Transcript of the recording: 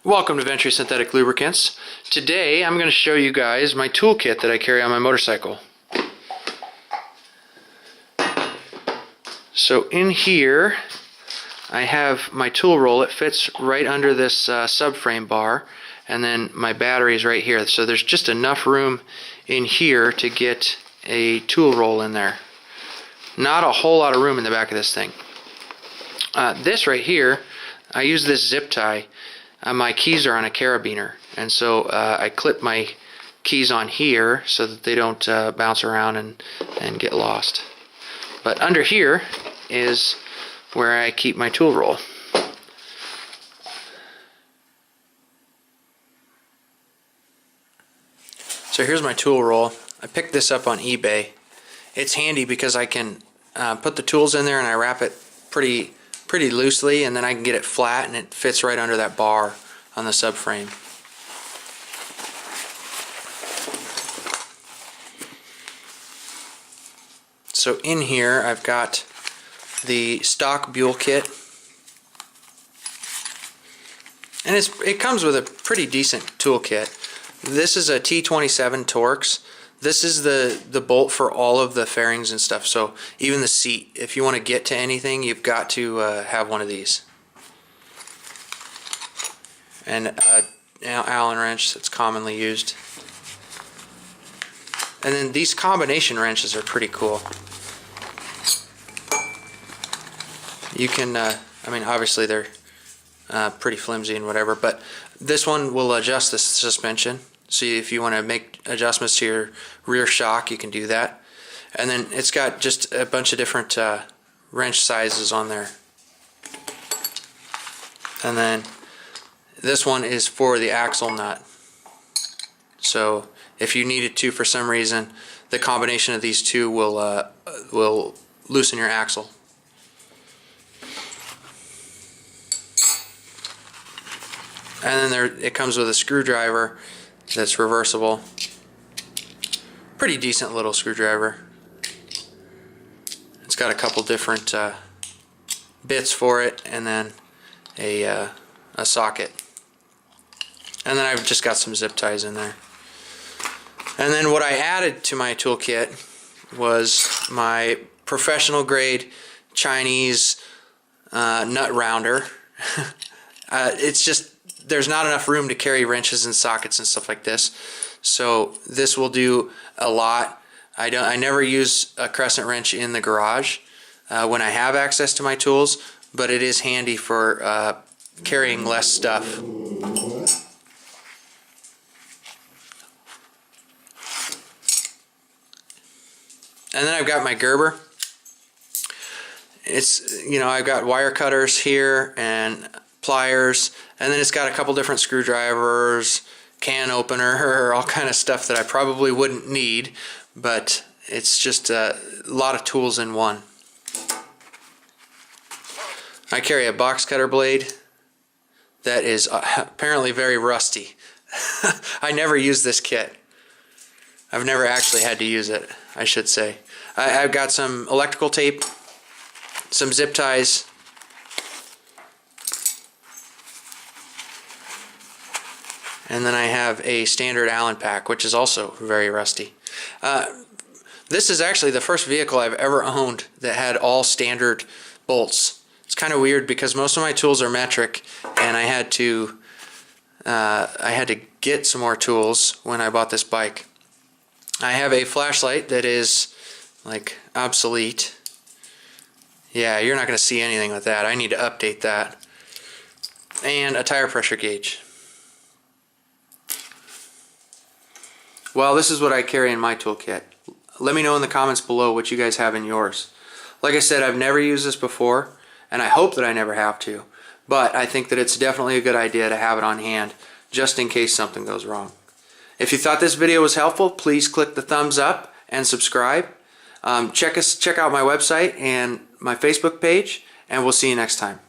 Welcome to Ventre Synthetic Lubricants. Today I'm going to show you guys my toolkit that I carry on my motorcycle. So in here I have my tool roll. It fits right under this subframe bar, and then my battery is right here. So there's just enough room in here to get a tool roll in there. Not a whole lot of room in the back of this thing. This right here, I use this zip tie. My keys are on a carabiner, and so I clip my keys on here so that they don't bounce around and get lost. But under here is where I keep my tool roll. So here's my tool roll. I picked this up on eBay. It's handy because I can put the tools in there and I wrap it pretty loosely, and then I can get it flat and it fits right under that bar on the subframe. So in here I've got the stock Buell Kit, and it comes with a pretty decent toolkit. This is a T27 Torx. This is the bolt for all of the fairings and stuff, so even the seat, if you want to get to anything, you've got to have one of these. And an Allen wrench that's commonly used. And then these combination wrenches are pretty cool. You can, I mean, obviously they're pretty flimsy and whatever, but this one will adjust the suspension. So if you want to make adjustments to your rear shock, you can do that. And then it's got just a bunch of different wrench sizes on there. And then this one is for the axle nut. So if you needed to for some reason, the combination of these two will loosen your axle. And then it comes with a screwdriver that's reversible. Pretty decent little screwdriver. It's got a couple different bits for it, and then a socket. And then I've just got some zip ties in there. And then what I added to my toolkit was my professional grade Chinese nut rounder. It's just, there's not enough room to carry wrenches and sockets and stuff like this, so this will do a lot. I never use a crescent wrench in the garage when I have access to my tools, but it is handy for carrying less stuff. And then I've got my Gerber. It's, you know, I've got wire cutters here and pliers, and then it's got a couple different screwdrivers, can opener, all kind of stuff that I probably wouldn't need, but it's just a lot of tools in one. I carry a box cutter blade that is apparently very rusty. I never use this kit. I've never actually had to use it, I should say. I've got some electrical tape, some zip ties, and then I have a standard Allen pack, which is also very rusty. This is actually the first vehicle I've ever owned that had all standard bolts. It's kind of weird because most of my tools are metric, and I had to get some more tools when I bought this bike. I have a flashlight that is like obsolete. Yeah, you're not going to see anything with that. I need to update that. And a tire pressure gauge. Well, this is what I carry in my toolkit. Let me know in the comments below what you guys have in yours. Like I said, I've never used this before, and I hope that I never have to, but I think that it's definitely a good idea to have it on hand just in case something goes wrong. If you thought this video was helpful, please click the thumbs up and subscribe. Check out my website and my Facebook page, and we'll see you next time.